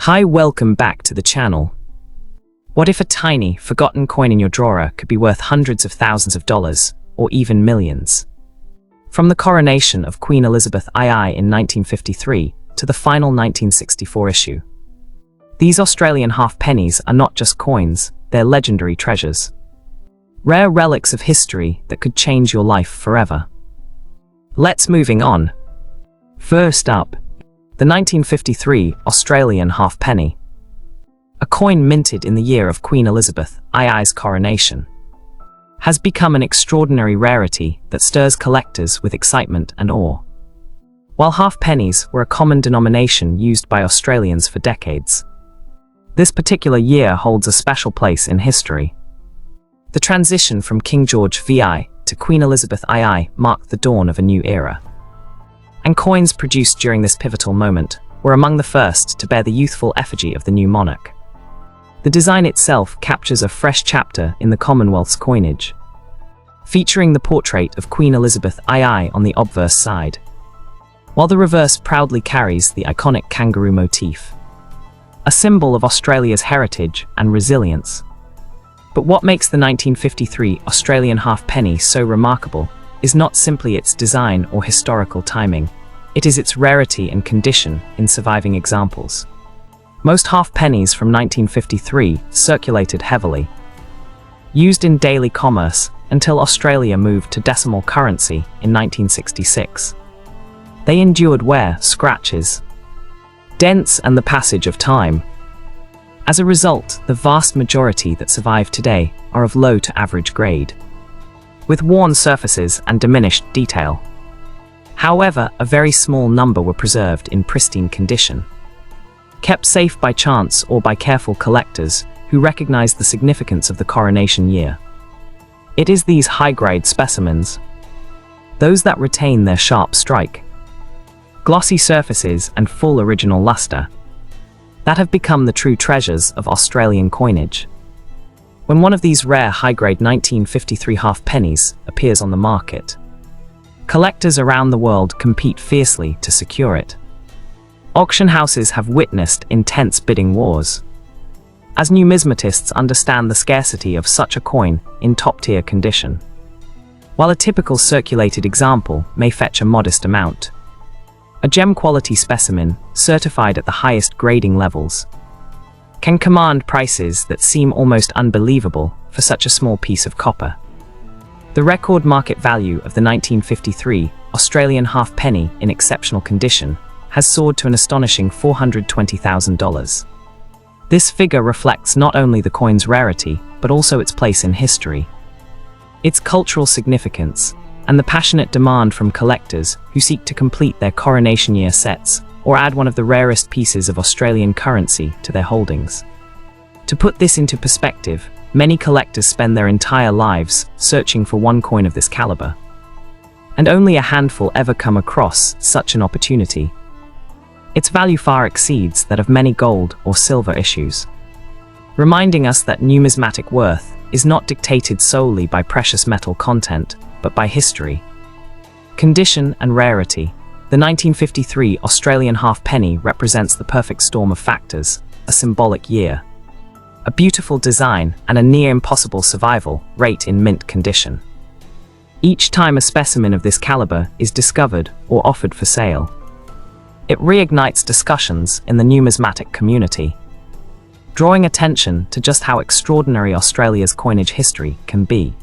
Hi, welcome back to the channel. What if a tiny, forgotten coin in your drawer could be worth hundreds of thousands of dollars, or even millions? From the coronation of Queen Elizabeth II in 1953 to the final 1964 issue. These Australian half pennies are not just coins, they're legendary treasures. Rare relics of history that could change your life forever. Let's moving on. First up, the 1953 Australian half penny. A coin minted in the year of Queen Elizabeth II's coronation, has become an extraordinary rarity that stirs collectors with excitement and awe. While half pennies were a common denomination used by Australians for decades, this particular year holds a special place in history. The transition from King George VI to Queen Elizabeth II marked the dawn of a new era. And coins produced during this pivotal moment were among the first to bear the youthful effigy of the new monarch. The design itself captures a fresh chapter in the Commonwealth's coinage, featuring the portrait of Queen Elizabeth II on the obverse side, while the reverse proudly carries the iconic kangaroo motif, a symbol of Australia's heritage and resilience. But what makes the 1953 Australian half penny so remarkable is not simply its design or historical timing, it is its rarity and condition in surviving examples. Most half pennies from 1953 circulated heavily, used in daily commerce until Australia moved to decimal currency in 1966. They endured wear, scratches, dents, and the passage of time. As a result, the vast majority that survive today are of low to average grade, with worn surfaces and diminished detail. However, a very small number were preserved in pristine condition, kept safe by chance or by careful collectors who recognized the significance of the coronation year. It is these high-grade specimens, those that retain their sharp strike, glossy surfaces and full original luster, that have become the true treasures of Australian coinage. When one of these rare high-grade 1953 half pennies appears on the market, collectors around the world compete fiercely to secure it. Auction houses have witnessed intense bidding wars, as numismatists understand the scarcity of such a coin in top-tier condition. While a typical circulated example may fetch a modest amount, a gem-quality specimen, certified at the highest grading levels, can command prices that seem almost unbelievable for such a small piece of copper. The record market value of the 1953 Australian half penny in exceptional condition has soared to an astonishing $420,000. This figure reflects not only the coin's rarity, but also its place in history, its cultural significance, and the passionate demand from collectors who seek to complete their coronation year sets or add one of the rarest pieces of Australian currency to their holdings. To put this into perspective, many collectors spend their entire lives searching for one coin of this caliber, and only a handful ever come across such an opportunity. Its value far exceeds that of many gold or silver issues, reminding us that numismatic worth is not dictated solely by precious metal content, but by history, condition, and rarity. The 1953 Australian half penny represents the perfect storm of factors: a symbolic year, a beautiful design, and a near-impossible survival rate in mint condition. Each time a specimen of this caliber is discovered or offered for sale, it reignites discussions in the numismatic community, drawing attention to just how extraordinary Australia's coinage history can be.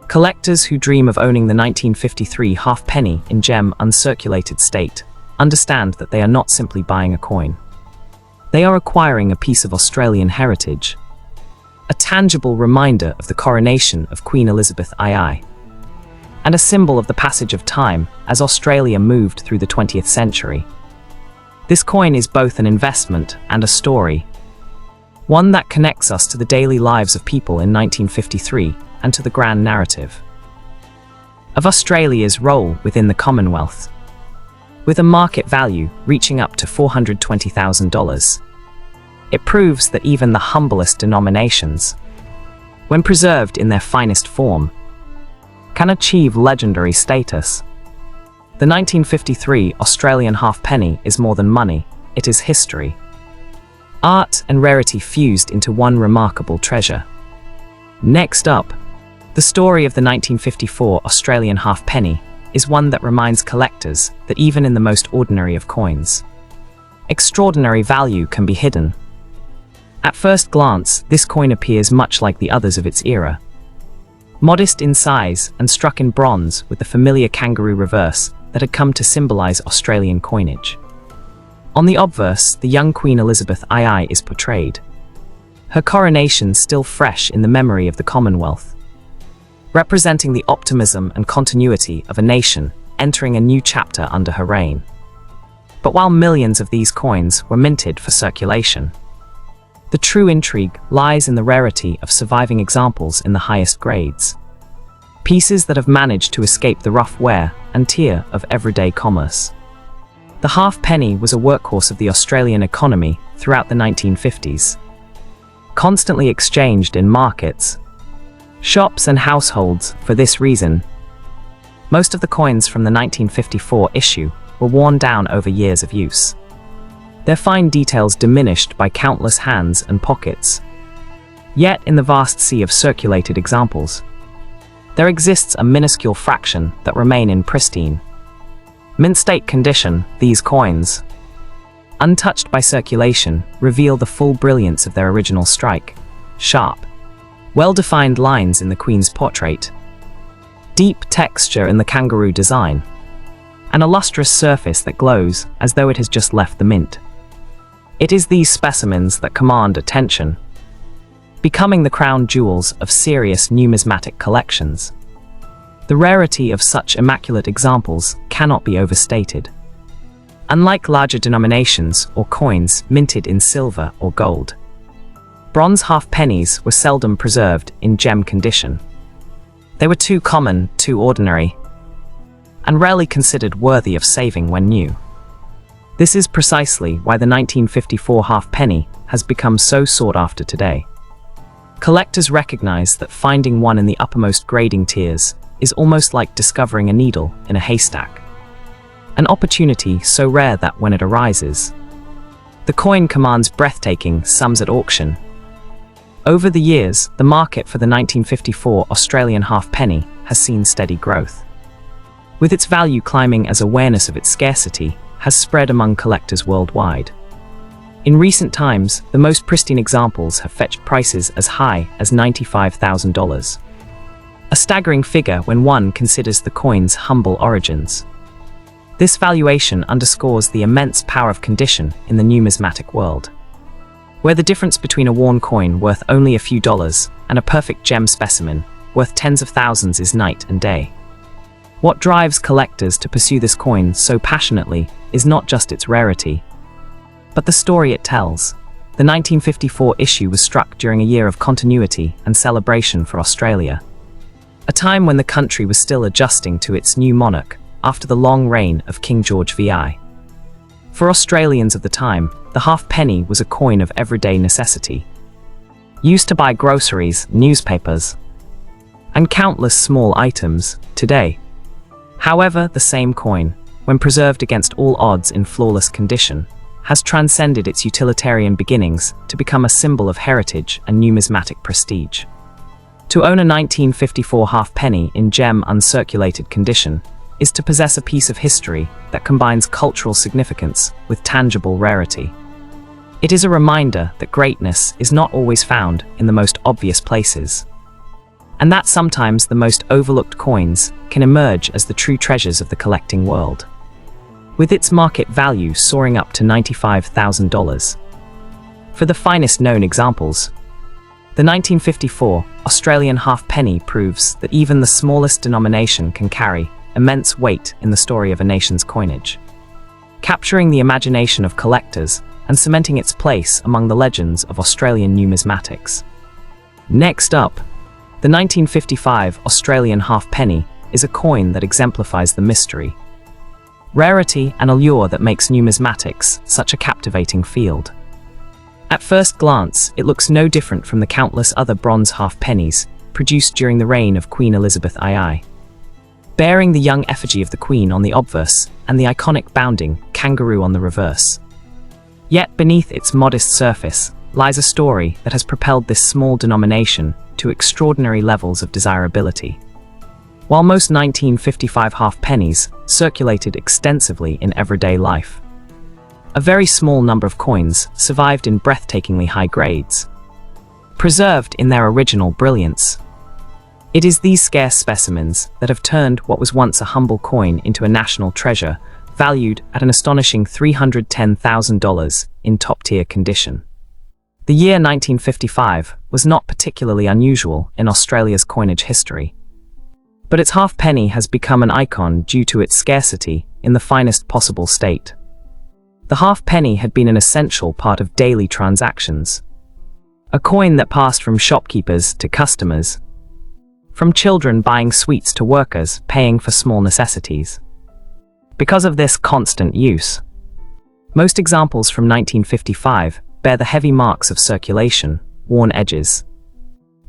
Collectors who dream of owning the 1953 half penny in gem-uncirculated state understand that they are not simply buying a coin. They are acquiring a piece of Australian heritage, a tangible reminder of the coronation of Queen Elizabeth II, and a symbol of the passage of time as Australia moved through the 20th century. This coin is both an investment and a story, one that connects us to the daily lives of people in 1953 and to the grand narrative of Australia's role within the Commonwealth. With a market value reaching up to $420,000, it proves that even the humblest denominations, when preserved in their finest form, can achieve legendary status. The 1953 Australian half penny is more than money, it is history. Art and rarity fused into one remarkable treasure. Next up, the story of the 1954 Australian half penny is one that reminds collectors that even in the most ordinary of coins, extraordinary value can be hidden. At first glance, this coin appears much like the others of its era. Modest in size and struck in bronze with the familiar kangaroo reverse that had come to symbolize Australian coinage. On the obverse, the young Queen Elizabeth II is portrayed, her coronation still fresh in the memory of the Commonwealth, representing the optimism and continuity of a nation entering a new chapter under her reign. But while millions of these coins were minted for circulation, the true intrigue lies in the rarity of surviving examples in the highest grades. Pieces that have managed to escape the rough wear and tear of everyday commerce. The half penny was a workhorse of the Australian economy throughout the 1950s. Constantly exchanged in markets, shops and households. For this reason, most of the coins from the 1954 issue were worn down over years of use, their fine details diminished by countless hands and pockets. Yet in the vast sea of circulated examples, there exists a minuscule fraction that remain in pristine, mint-state condition. These coins, untouched by circulation, reveal the full brilliance of their original strike. Sharp, well-defined lines in the Queen's portrait, deep texture in the kangaroo design, and a lustrous surface that glows as though it has just left the mint. It is these specimens that command attention, becoming the crown jewels of serious numismatic collections. The rarity of such immaculate examples cannot be overstated. Unlike larger denominations or coins minted in silver or gold, bronze half pennies were seldom preserved in gem condition. They were too common, too ordinary, and rarely considered worthy of saving when new. This is precisely why the 1954 half penny has become so sought after today. Collectors recognize that finding one in the uppermost grading tiers is almost like discovering a needle in a haystack. An opportunity so rare that when it arises, the coin commands breathtaking sums at auction. Over the years, the market for the 1954 Australian half penny has seen steady growth, with its value climbing as awareness of its scarcity has spread among collectors worldwide. In recent times, the most pristine examples have fetched prices as high as $95,000. A staggering figure when one considers the coin's humble origins. This valuation underscores the immense power of condition in the numismatic world, where the difference between a worn coin worth only a few dollars and a perfect gem specimen worth tens of thousands is night and day. What drives collectors to pursue this coin so passionately is not just its rarity, but the story it tells. The 1954 issue was struck during a year of continuity and celebration for Australia, a time when the country was still adjusting to its new monarch after the long reign of King George VI. For Australians of the time, the half penny was a coin of everyday necessity, used to buy groceries, newspapers, and countless small items. Today, however, the same coin, when preserved against all odds in flawless condition, has transcended its utilitarian beginnings to become a symbol of heritage and numismatic prestige. To own a 1954 half penny in gem uncirculated condition is to possess a piece of history that combines cultural significance with tangible rarity. It is a reminder that greatness is not always found in the most obvious places, and that sometimes the most overlooked coins can emerge as the true treasures of the collecting world. With its market value soaring up to $95,000. For the finest known examples, the 1954 Australian half penny proves that even the smallest denomination can carry immense weight in the story of a nation's coinage, capturing the imagination of collectors and cementing its place among the legends of Australian numismatics. Next up, the 1955 Australian half penny is a coin that exemplifies the mystery, rarity and allure that makes numismatics such a captivating field. At first glance, it looks no different from the countless other bronze half pennies produced during the reign of Queen Elizabeth II, bearing the young effigy of the Queen on the obverse and the iconic bounding kangaroo on the reverse. Yet beneath its modest surface lies a story that has propelled this small denomination to extraordinary levels of desirability. While most 1955 half pennies circulated extensively in everyday life, a very small number of coins survived in breathtakingly high grades, preserved in their original brilliance. It is these scarce specimens that have turned what was once a humble coin into a national treasure, valued at an astonishing $310,000 in top-tier condition. The year 1955 was not particularly unusual in Australia's coinage history, but its halfpenny has become an icon due to its scarcity in the finest possible state. The halfpenny had been an essential part of daily transactions, a coin that passed from shopkeepers to customers, from children buying sweets to workers paying for small necessities. Because of this constant use, most examples from 1955 bear the heavy marks of circulation, worn edges,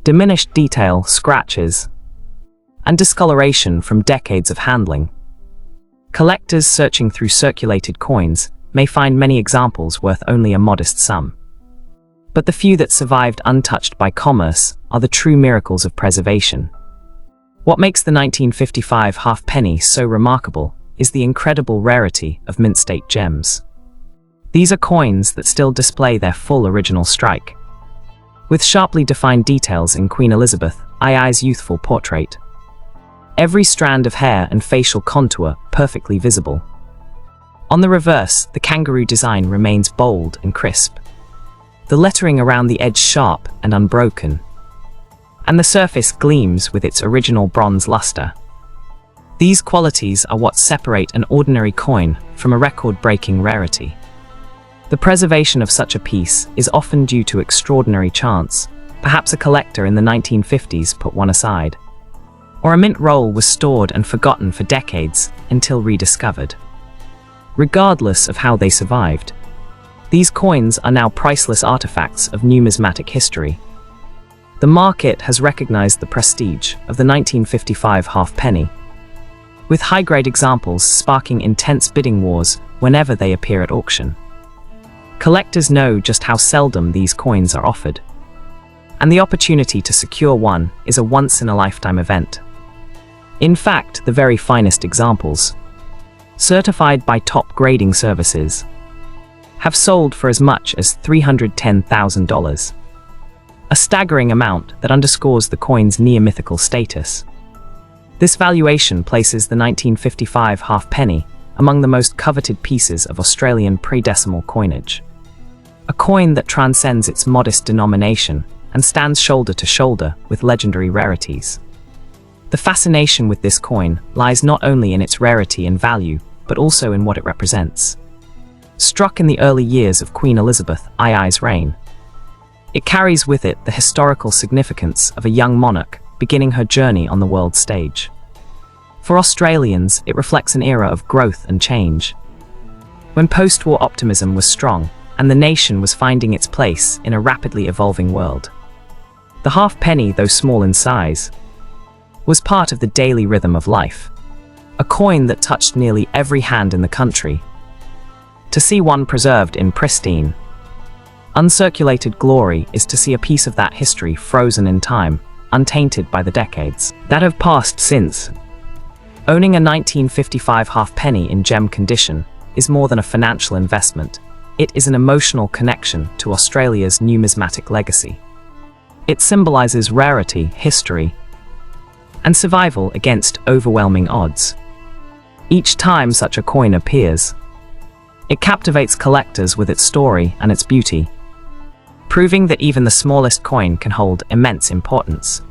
diminished detail, scratches, and discoloration from decades of handling. Collectors searching through circulated coins may find many examples worth only a modest sum. But the few that survived untouched by commerce are the true miracles of preservation. What makes the 1955 halfpenny so remarkable is the incredible rarity of mint-state gems. These are coins that still display their full original strike, with sharply defined details in Queen Elizabeth II's youthful portrait. Every strand of hair and facial contour perfectly visible. On the reverse, the kangaroo design remains bold and crisp, the lettering around the edge sharp and unbroken, and the surface gleams with its original bronze luster. These qualities are what separate an ordinary coin from a record-breaking rarity. The preservation of such a piece is often due to extraordinary chance. Perhaps a collector in the 1950s put one aside, or a mint roll was stored and forgotten for decades until rediscovered. Regardless of how they survived, these coins are now priceless artifacts of numismatic history. The market has recognized the prestige of the 1955 halfpenny, with high-grade examples sparking intense bidding wars whenever they appear at auction. Collectors know just how seldom these coins are offered, and the opportunity to secure one is a once-in-a-lifetime event. In fact, the very finest examples, certified by top grading services, have sold for as much as $310,000, a staggering amount that underscores the coin's near-mythical status. This valuation places the 1955 halfpenny among the most coveted pieces of Australian pre-decimal coinage, a coin that transcends its modest denomination and stands shoulder to shoulder with legendary rarities. The fascination with this coin lies not only in its rarity and value, but also in what it represents. Struck in the early years of Queen Elizabeth II's reign, it carries with it the historical significance of a young monarch beginning her journey on the world stage. For Australians, it reflects an era of growth and change, when post-war optimism was strong and the nation was finding its place in a rapidly evolving world. The halfpenny, though small in size, was part of the daily rhythm of life, a coin that touched nearly every hand in the country. To see one preserved in pristine, uncirculated glory is to see a piece of that history frozen in time, untainted by the decades that have passed since. Owning a 1955 halfpenny in gem condition is more than a financial investment. It is an emotional connection to Australia's numismatic legacy. It symbolizes rarity, history, and survival against overwhelming odds. Each time such a coin appears, it captivates collectors with its story and its beauty, proving that even the smallest coin can hold immense importance.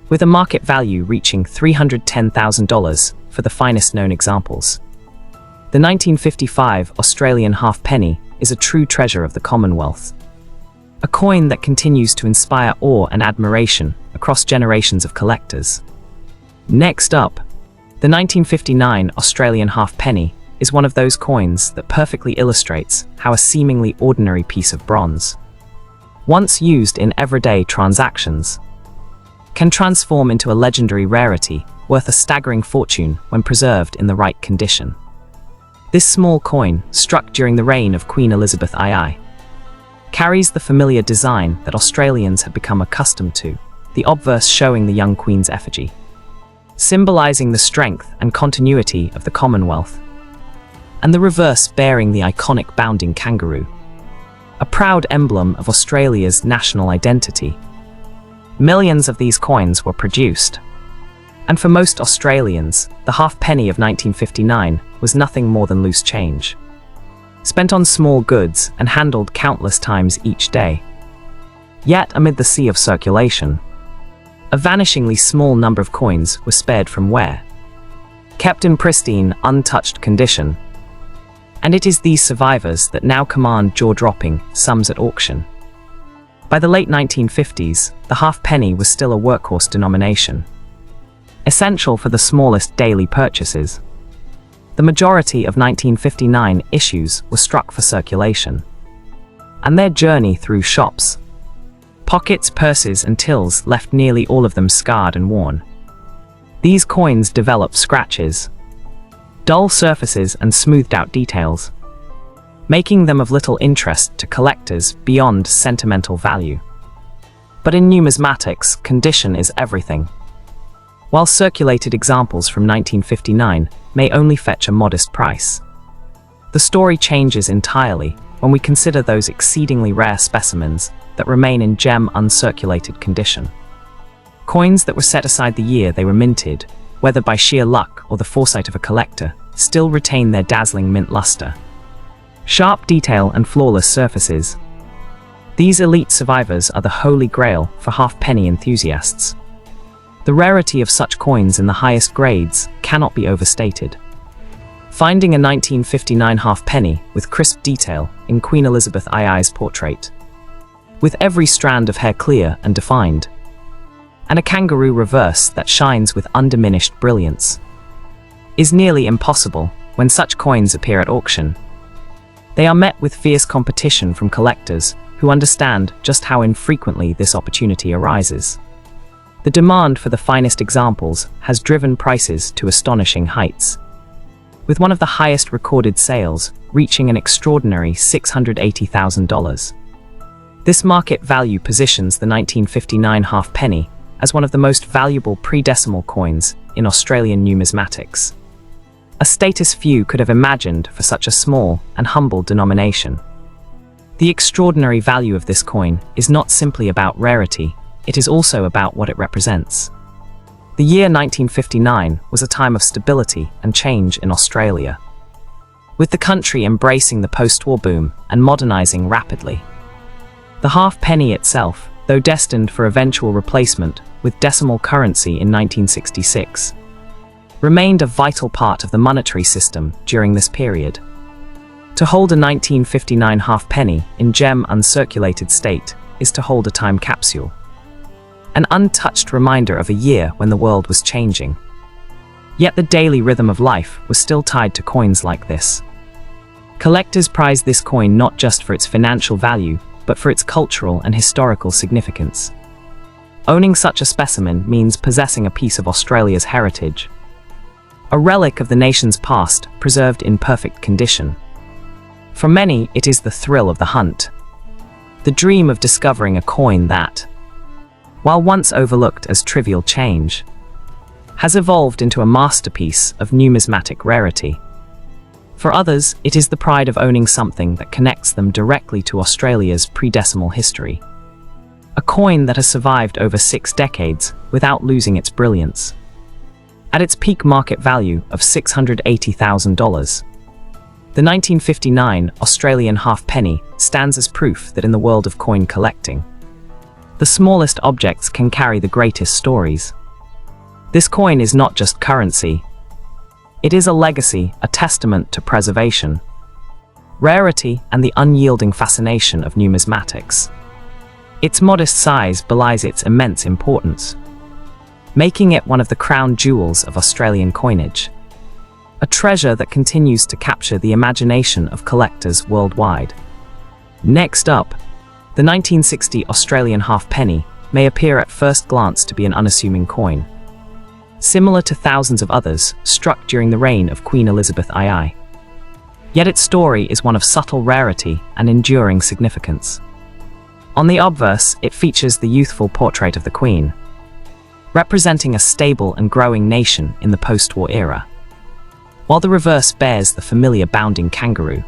With a market value reaching $310,000 for the finest known examples, the 1955 Australian halfpenny is a true treasure of the Commonwealth, a coin that continues to inspire awe and admiration across generations of collectors. Next up, the 1959 Australian halfpenny is one of those coins that perfectly illustrates how a seemingly ordinary piece of bronze, once used in everyday transactions, can transform into a legendary rarity worth a staggering fortune when preserved in the right condition. This small coin, struck during the reign of Queen Elizabeth II, carries the familiar design that Australians had become accustomed to, the obverse showing the young Queen's effigy, symbolising the strength and continuity of the Commonwealth, and the reverse bearing the iconic bounding kangaroo, a proud emblem of Australia's national identity. Millions of these coins were produced, and for most Australians, the half penny of 1959 was nothing more than loose change, spent on small goods and handled countless times each day. Yet, amid the sea of circulation, a vanishingly small number of coins were spared from wear, kept in pristine, untouched condition, and it is these survivors that now command jaw-dropping sums at auction. By the late 1950s, the half penny was still a workhorse denomination, essential for the smallest daily purchases. The majority of 1959 issues were struck for circulation, and their journey through shops, pockets, purses, and tills left nearly all of them scarred and worn. These coins developed scratches, dull surfaces, and smoothed-out details, making them of little interest to collectors beyond sentimental value. But in numismatics, condition is everything. While circulated examples from 1959 may only fetch a modest price, the story changes entirely when we consider those exceedingly rare specimens that remain in gem-uncirculated condition. Coins that were set aside the year they were minted, whether by sheer luck or the foresight of a collector, still retain their dazzling mint luster. Sharp detail and flawless surfaces. These elite survivors are the holy grail for half-penny enthusiasts. The rarity of such coins in the highest grades cannot be overstated. Finding a 1959 half-penny with crisp detail in Queen Elizabeth II's portrait, with every strand of hair clear and defined, and a kangaroo reverse that shines with undiminished brilliance, is nearly impossible when such coins appear at auction. They are met with fierce competition from collectors who understand just how infrequently this opportunity arises. The demand for the finest examples has driven prices to astonishing heights, with one of the highest recorded sales reaching an extraordinary $680,000. This market value positions the 1959 half penny as one of the most valuable pre-decimal coins in Australian numismatics, a status few could have imagined for such a small and humble denomination. The extraordinary value of this coin is not simply about rarity, it is also about what it represents. The year 1959 was a time of stability and change in Australia, with the country embracing the post-war boom and modernising rapidly. The half penny itself, though destined for eventual replacement with decimal currency in 1966, remained a vital part of the monetary system during this period. To hold a 1959 half penny in gem-uncirculated state is to hold a time capsule, an untouched reminder of a year when the world was changing. Yet the daily rhythm of life was still tied to coins like this. Collectors prize this coin not just for its financial value, but for its cultural and historical significance. Owning such a specimen means possessing a piece of Australia's heritage, a relic of the nation's past preserved in perfect condition. For many, it is the thrill of the hunt, the dream of discovering a coin that, while once overlooked as trivial change, has evolved into a masterpiece of numismatic rarity. For others, it is the pride of owning something that connects them directly to Australia's pre-decimal history, a coin that has survived over 6 decades without losing its brilliance. At its peak market value of $680,000, the 1959 Australian half penny stands as proof that in the world of coin collecting, the smallest objects can carry the greatest stories. This coin is not just currency. It is a legacy, a testament to preservation, rarity, and the unyielding fascination of numismatics. Its modest size belies its immense importance, making it one of the crown jewels of Australian coinage, a treasure that continues to capture the imagination of collectors worldwide. Next up, the 1960 Australian half penny may appear at first glance to be an unassuming coin, similar to thousands of others struck during the reign of Queen Elizabeth II. Yet its story is one of subtle rarity and enduring significance. On the obverse, it features the youthful portrait of the Queen, representing a stable and growing nation in the post-war era, while the reverse bears the familiar bounding kangaroo,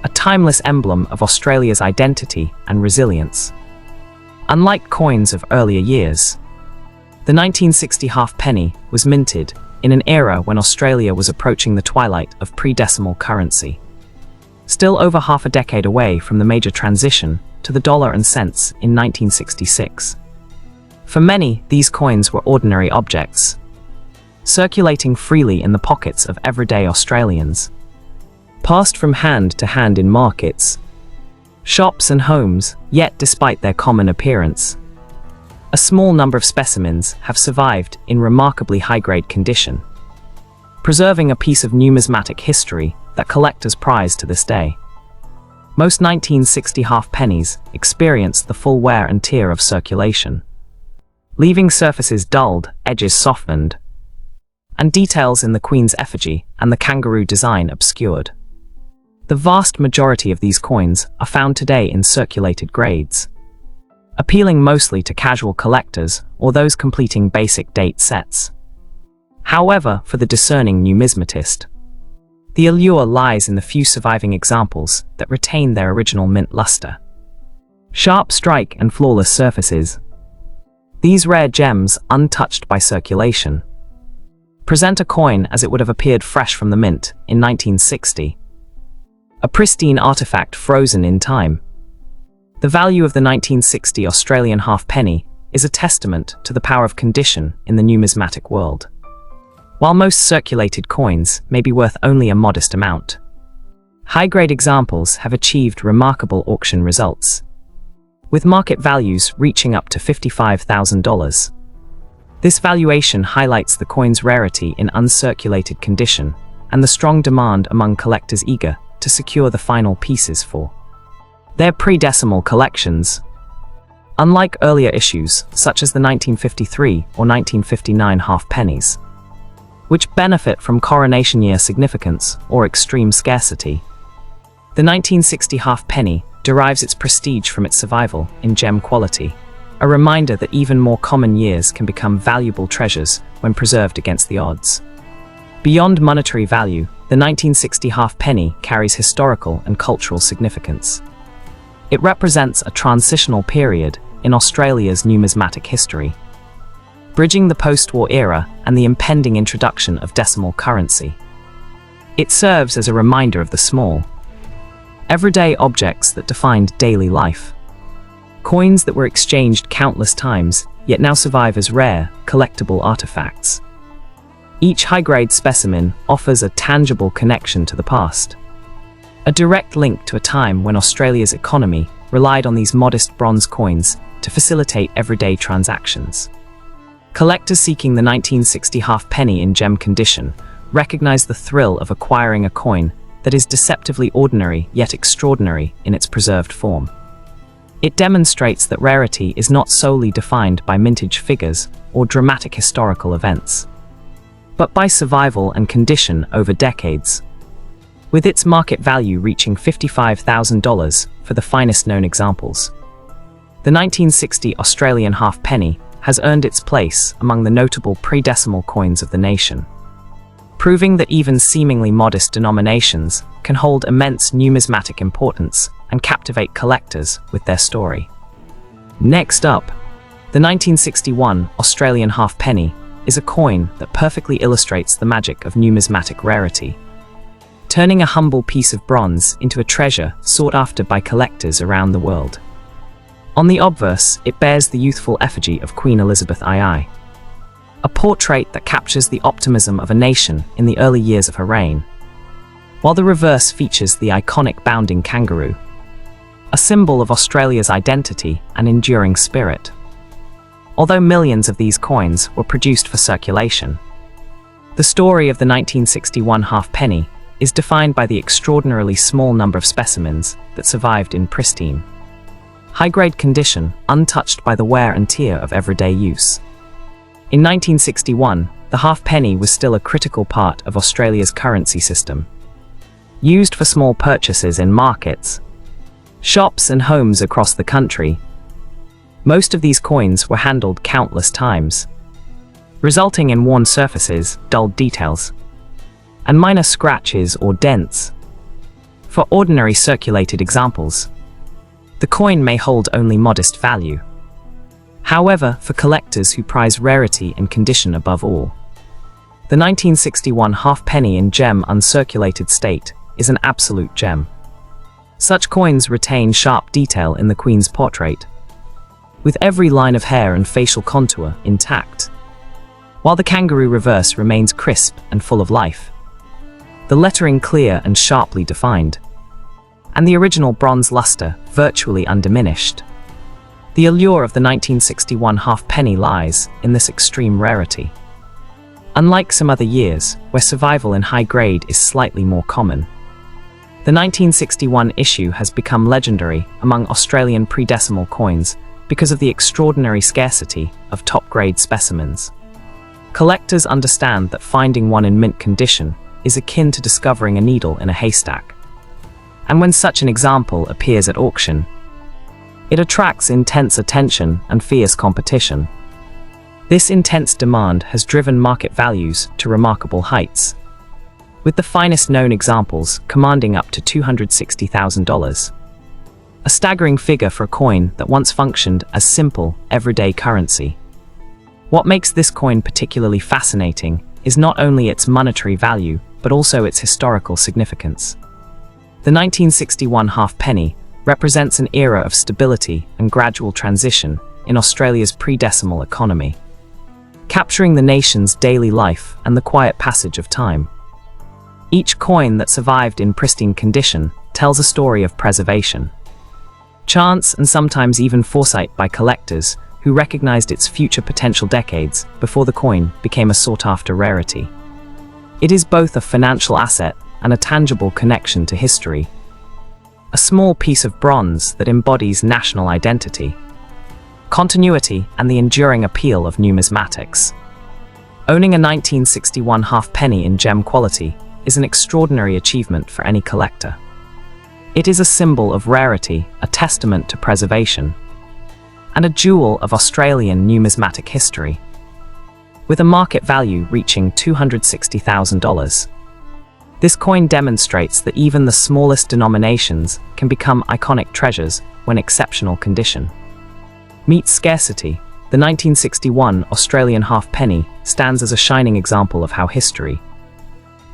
a timeless emblem of Australia's identity and resilience. Unlike coins of earlier years, the 1960 half-penny was minted in an era when Australia was approaching the twilight of pre-decimal currency, still over half a decade away from the major transition to the dollar and cents in 1966. For many, these coins were ordinary objects, circulating freely in the pockets of everyday Australians, passed from hand to hand in markets, shops and homes. Yet despite their common appearance, a small number of specimens have survived in remarkably high-grade condition, preserving a piece of numismatic history that collectors prize to this day. Most 1960 half-pennies experienced the full wear and tear of circulation, leaving surfaces dulled, edges softened, and details in the Queen's effigy and the kangaroo design obscured. The vast majority of these coins are found today in circulated grades, appealing mostly to casual collectors or those completing basic date sets. However, for the discerning numismatist, the allure lies in the few surviving examples that retain their original mint luster. Sharp strike and flawless surfaces, these rare gems, untouched by circulation, present a coin as it would have appeared fresh from the mint in 1960, a pristine artifact frozen in time. The value of the 1960 Australian half-penny is a testament to the power of condition in the numismatic world. While most circulated coins may be worth only a modest amount, high-grade examples have achieved remarkable auction results, with market values reaching up to $55,000. This valuation highlights the coin's rarity in uncirculated condition and the strong demand among collectors eager to secure the final pieces for their pre-decimal collections. Unlike earlier issues, such as the 1953 or 1959 half-pennies, which benefit from coronation year significance or extreme scarcity, the 1960 half-penny derives its prestige from its survival in gem quality, a reminder that even more common years can become valuable treasures when preserved against the odds. Beyond monetary value, the 1960 half-penny carries historical and cultural significance. It represents a transitional period in Australia's numismatic history, bridging the post-war era and the impending introduction of decimal currency. It serves as a reminder of the small, everyday objects that defined daily life. Coins that were exchanged countless times, yet now survive as rare, collectible artifacts. Each high-grade specimen offers a tangible connection to the past, a direct link to a time when Australia's economy relied on these modest bronze coins to facilitate everyday transactions. Collectors seeking the 1960 half-penny in gem condition recognize the thrill of acquiring a coin that is deceptively ordinary yet extraordinary in its preserved form. It demonstrates that rarity is not solely defined by mintage figures or dramatic historical events, but by survival and condition over decades. With its market value reaching $55,000 for the finest known examples, the 1960 Australian half-penny has earned its place among the notable pre-decimal coins of the nation, proving that even seemingly modest denominations can hold immense numismatic importance and captivate collectors with their story. Next up, the 1961 Australian half-penny is a coin that perfectly illustrates the magic of numismatic rarity, turning a humble piece of bronze into a treasure sought after by collectors around the world. On the obverse, it bears the youthful effigy of Queen Elizabeth II, a portrait that captures the optimism of a nation in the early years of her reign, while the reverse features the iconic bounding kangaroo, a symbol of Australia's identity and enduring spirit. Although millions of these coins were produced for circulation, the story of the 1961 half-penny is defined by the extraordinarily small number of specimens that survived in pristine, high-grade condition, untouched by the wear and tear of everyday use. In 1961, the half-penny was still a critical part of Australia's currency system, used for small purchases in markets, shops and homes across the country. Most of these coins were handled countless times, resulting in worn surfaces, dulled details, and minor scratches or dents. For ordinary circulated examples, the coin may hold only modest value. However, for collectors who prize rarity and condition above all, the 1961 halfpenny in gem uncirculated state is an absolute gem. Such coins retain sharp detail in the Queen's portrait, with every line of hair and facial contour intact, while the kangaroo reverse remains crisp and full of life, the lettering clear and sharply defined, and the original bronze luster virtually undiminished. The allure of the 1961 halfpenny lies in this extreme rarity. Unlike some other years, where survival in high grade is slightly more common, the 1961 issue has become legendary among Australian pre-decimal coins because of the extraordinary scarcity of top-grade specimens. Collectors understand that finding one in mint condition is akin to discovering a needle in a haystack. And when such an example appears at auction, it attracts intense attention and fierce competition. This intense demand has driven market values to remarkable heights, with the finest known examples commanding up to $260,000. A staggering figure for a coin that once functioned as simple, everyday currency. What makes this coin particularly fascinating is not only its monetary value, but also its historical significance. The 1961 halfpenny represents an era of stability and gradual transition in Australia's pre-decimal economy, capturing the nation's daily life and the quiet passage of time. Each coin that survived in pristine condition tells a story of preservation, chance, and sometimes even foresight by collectors who recognized its future potential decades before the coin became a sought-after rarity. It is both a financial asset and a tangible connection to history, a small piece of bronze that embodies national identity, continuity, and the enduring appeal of numismatics. Owning a 1961 halfpenny in gem quality is an extraordinary achievement for any collector. It is a symbol of rarity, a testament to preservation, and a jewel of Australian numismatic history. With a market value reaching $260,000, this coin demonstrates that even the smallest denominations can become iconic treasures when exceptional condition meets scarcity. The 1961 Australian halfpenny stands as a shining example of how history,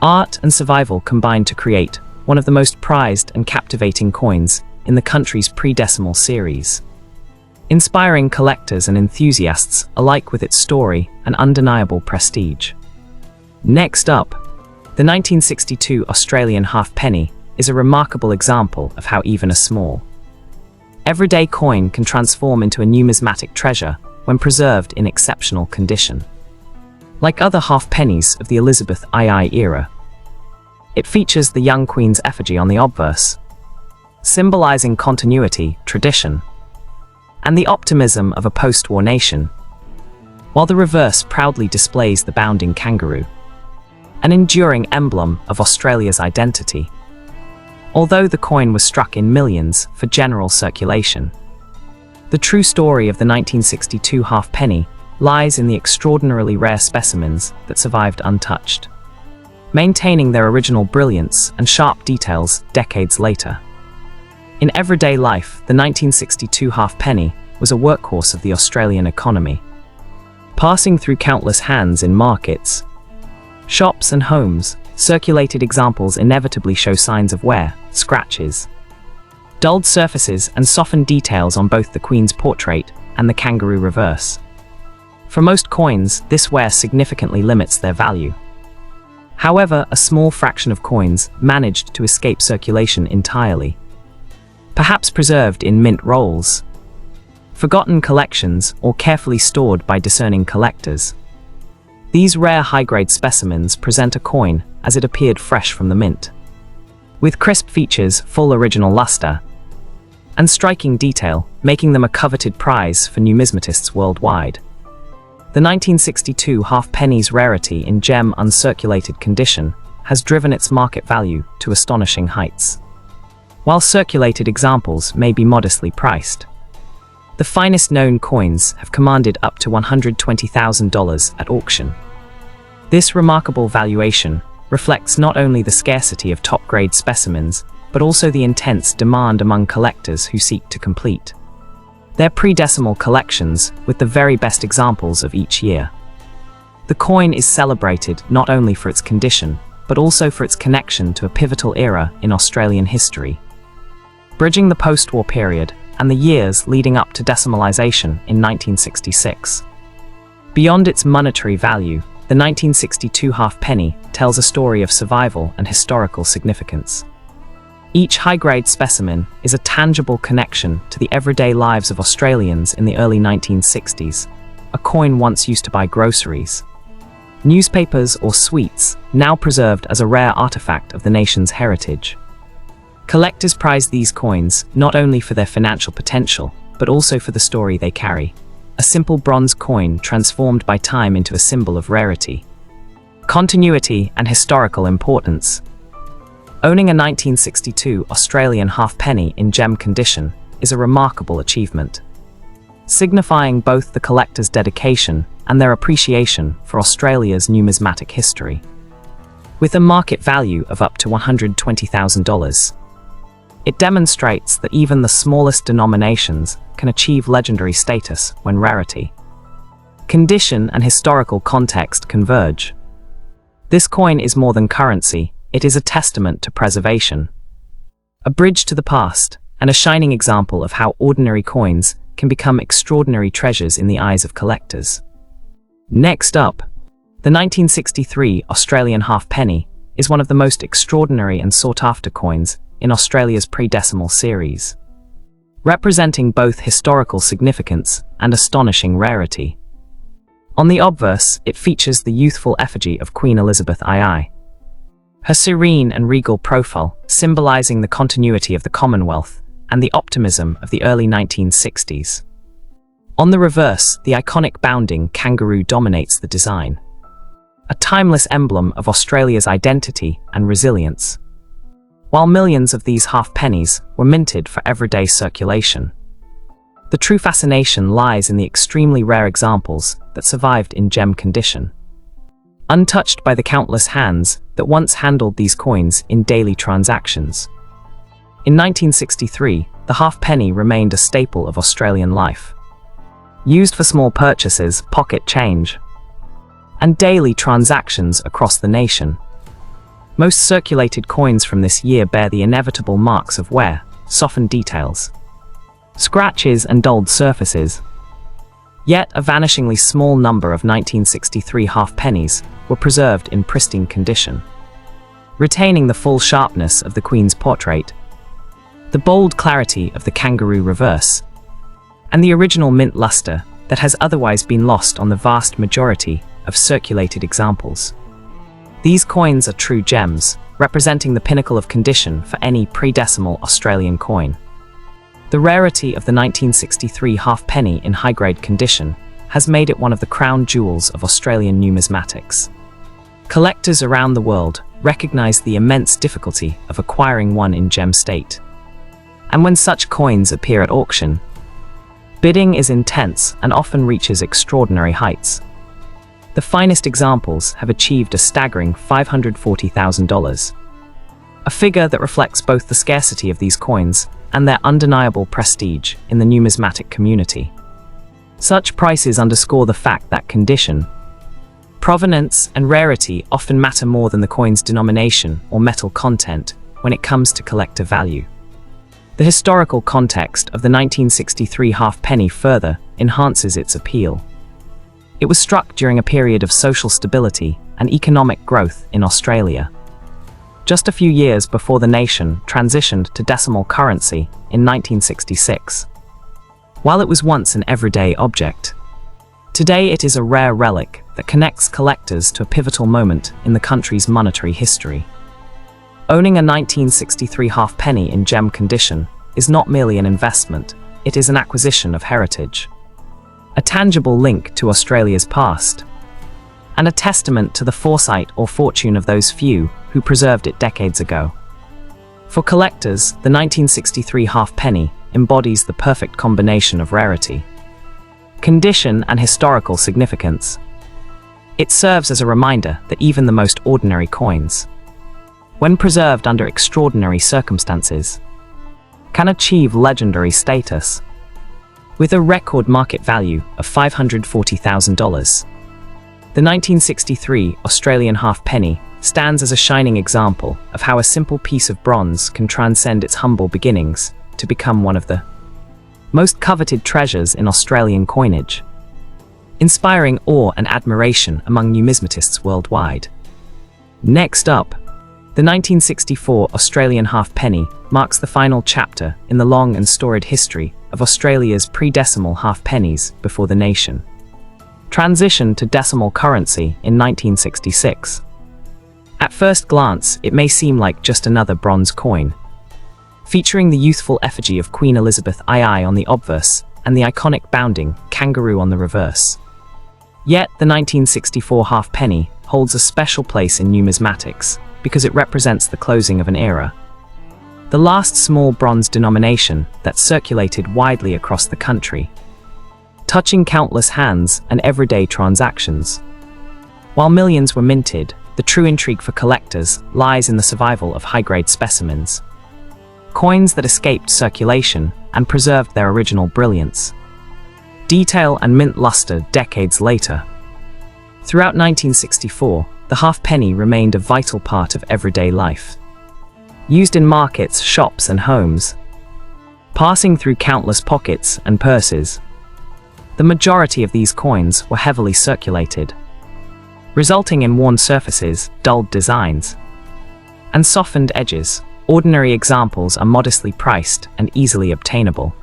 art, and survival combine to create one of the most prized and captivating coins in the country's pre-decimal series, inspiring collectors and enthusiasts alike with its story and undeniable prestige. Next up, the 1962 Australian halfpenny is a remarkable example of how even a small, everyday coin can transform into a numismatic treasure when preserved in exceptional condition. Like other halfpennies of the Elizabeth II era, it features the young Queen's effigy on the obverse, symbolizing continuity, tradition, and the optimism of a post-war nation, while the reverse proudly displays the bounding kangaroo, an enduring emblem of Australia's identity. Although the coin was struck in millions for general circulation, the true story of the 1962 halfpenny lies in the extraordinarily rare specimens that survived untouched, maintaining their original brilliance and sharp details decades later. In everyday life, the 1962 halfpenny was a workhorse of the Australian economy, passing through countless hands in markets, shops, and homes. Circulated examples inevitably show signs of wear, scratches, dulled surfaces, and softened details on both the Queen's portrait and the kangaroo reverse. For most coins, this wear significantly limits their value. However, a small fraction of coins managed to escape circulation entirely, perhaps preserved in mint rolls, forgotten collections, or carefully stored by discerning collectors. These rare high-grade specimens present a coin as it appeared fresh from the mint, with crisp features, full original luster, and striking detail, making them a coveted prize for numismatists worldwide. The 1962 halfpenny's rarity in gem uncirculated condition has driven its market value to astonishing heights. While circulated examples may be modestly priced, the finest known coins have commanded up to $120,000 at auction. This remarkable valuation reflects not only the scarcity of top-grade specimens, but also the intense demand among collectors who seek to complete their pre-decimal collections with the very best examples of each year. The coin is celebrated not only for its condition, but also for its connection to a pivotal era in Australian history, bridging the post-war period and the years leading up to decimalisation in 1966. Beyond its monetary value, the 1962 halfpenny tells a story of survival and historical significance. Each high-grade specimen is a tangible connection to the everyday lives of Australians in the early 1960s, a coin once used to buy groceries, newspapers or sweets, now preserved as a rare artifact of the nation's heritage. Collectors prize these coins not only for their financial potential, but also for the story they carry. A simple bronze coin transformed by time into a symbol of rarity, continuity, and historical importance. Owning a 1962 Australian halfpenny in gem condition is a remarkable achievement, signifying both the collector's dedication and their appreciation for Australia's numismatic history. With a market value of up to $120,000, it demonstrates that even the smallest denominations can achieve legendary status when rarity, condition, and historical context converge. This coin is more than currency, it is a testament to preservation, a bridge to the past, and a shining example of how ordinary coins can become extraordinary treasures in the eyes of collectors. Next up, the 1963 Australian halfpenny is one of the most extraordinary and sought-after coins in Australia's pre-decimal series, representing both historical significance and astonishing rarity. On the obverse, it features the youthful effigy of Queen Elizabeth II, her serene and regal profile symbolizing the continuity of the Commonwealth and the optimism of the early 1960s. On the reverse, the iconic bounding kangaroo dominates the design, a timeless emblem of Australia's identity and resilience. While millions of these halfpennies were minted for everyday circulation, the true fascination lies in the extremely rare examples that survived in gem condition, untouched by the countless hands that once handled these coins in daily transactions. In 1963, the halfpenny remained a staple of Australian life, used for small purchases, pocket change, and daily transactions across the nation. Most circulated coins from this year bear the inevitable marks of wear, softened details, scratches, and dulled surfaces. Yet a vanishingly small number of 1963 halfpennies were preserved in pristine condition, retaining the full sharpness of the Queen's portrait, the bold clarity of the kangaroo reverse, and the original mint luster that has otherwise been lost on the vast majority of circulated examples. These coins are true gems, representing the pinnacle of condition for any pre-decimal Australian coin. The rarity of the 1963 halfpenny in high-grade condition has made it one of the crown jewels of Australian numismatics. Collectors around the world recognize the immense difficulty of acquiring one in gem state. And when such coins appear at auction, bidding is intense and often reaches extraordinary heights. The finest examples have achieved a staggering $540,000, a figure that reflects both the scarcity of these coins and their undeniable prestige in the numismatic community. Such prices underscore the fact that condition, provenance, and rarity often matter more than the coin's denomination or metal content when it comes to collector value. The historical context of the 1963 halfpenny further enhances its appeal. It was struck during a period of social stability and economic growth in Australia, just a few years before the nation transitioned to decimal currency in 1966. While it was once an everyday object, today it is a rare relic that connects collectors to a pivotal moment in the country's monetary history. Owning a 1963 halfpenny in gem condition is not merely an investment, it is an acquisition of heritage, a tangible link to Australia's past, and a testament to the foresight or fortune of those few who preserved it decades ago. For collectors, the 1963 halfpenny embodies the perfect combination of rarity, condition, and historical significance. It serves as a reminder that even the most ordinary coins, when preserved under extraordinary circumstances, can achieve legendary status. With a record market value of $540,000, the 1963 Australian halfpenny stands as a shining example of how a simple piece of bronze can transcend its humble beginnings to become one of the most coveted treasures in Australian coinage, inspiring awe and admiration among numismatists worldwide. Next up, the 1964 Australian halfpenny marks the final chapter in the long and storied history of Australia's pre-decimal halfpennies before the nation transitioned to decimal currency in 1966. At first glance, it may seem like just another bronze coin, featuring the youthful effigy of Queen Elizabeth II on the obverse and the iconic bounding kangaroo on the reverse. Yet, the 1964 halfpenny holds a special place in numismatics because it represents the closing of an era, the last small bronze denomination that circulated widely across the country, touching countless hands and everyday transactions. While millions were minted, the true intrigue for collectors lies in the survival of high-grade specimens, coins that escaped circulation and preserved their original brilliance, detail, and mint luster decades later. Throughout 1964, the halfpenny remained a vital part of everyday life, used in markets, shops, and homes, passing through countless pockets and purses. The majority of these coins were heavily circulated, resulting in worn surfaces, dulled designs, and softened edges. Ordinary examples are modestly priced and easily obtainable.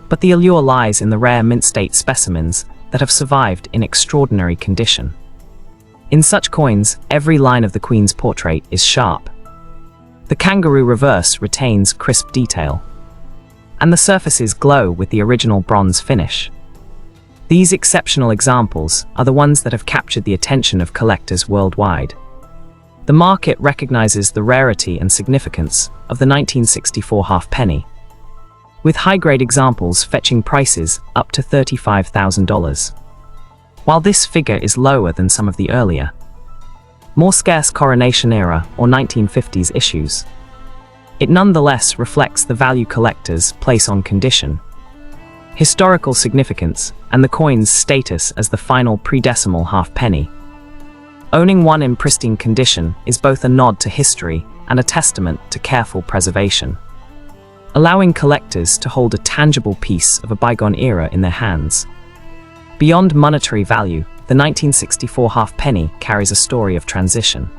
But the allure lies in the rare mint-state specimens that have survived in extraordinary condition. In such coins, every line of the Queen's portrait is sharp. The kangaroo reverse retains crisp detail, and the surfaces glow with the original bronze finish. These exceptional examples are the ones that have captured the attention of collectors worldwide. The market recognizes the rarity and significance of the 1964 halfpenny, with high-grade examples fetching prices up to $35,000. While this figure is lower than some of the earlier, more scarce Coronation-era or 1950s issues, it nonetheless reflects the value collectors place on condition, historical significance, and the coin's status as the final pre-decimal halfpenny. Owning one in pristine condition is both a nod to history and a testament to careful preservation, allowing collectors to hold a tangible piece of a bygone era in their hands. Beyond monetary value, the 1964 halfpenny carries a story of transition.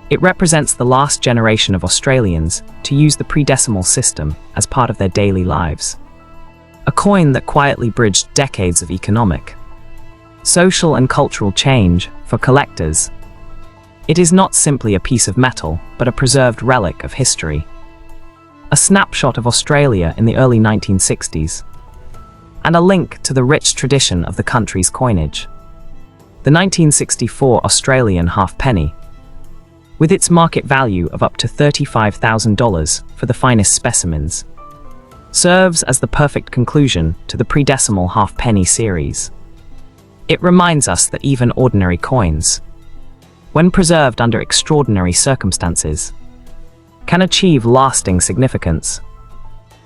It represents the last generation of Australians to use the pre-decimal system as part of their daily lives. A coin that quietly bridged decades of economic, social, and cultural change for collectors. It is not simply a piece of metal, but a preserved relic of history, a snapshot of Australia in the early 1960s, and a link to the rich tradition of the country's coinage. The 1964 Australian halfpenny, with its market value of up to $35,000 for the finest specimens, serves as the perfect conclusion to the pre-decimal halfpenny series. It reminds us that even ordinary coins, when preserved under extraordinary circumstances, can achieve lasting significance.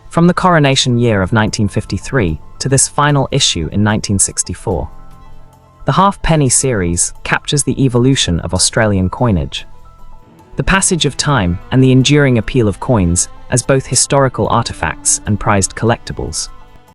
From the coronation year of 1953 to this final issue in 1964, the halfpenny series captures the evolution of Australian coinage, the passage of time, and the enduring appeal of coins as both historical artifacts and prized collectibles.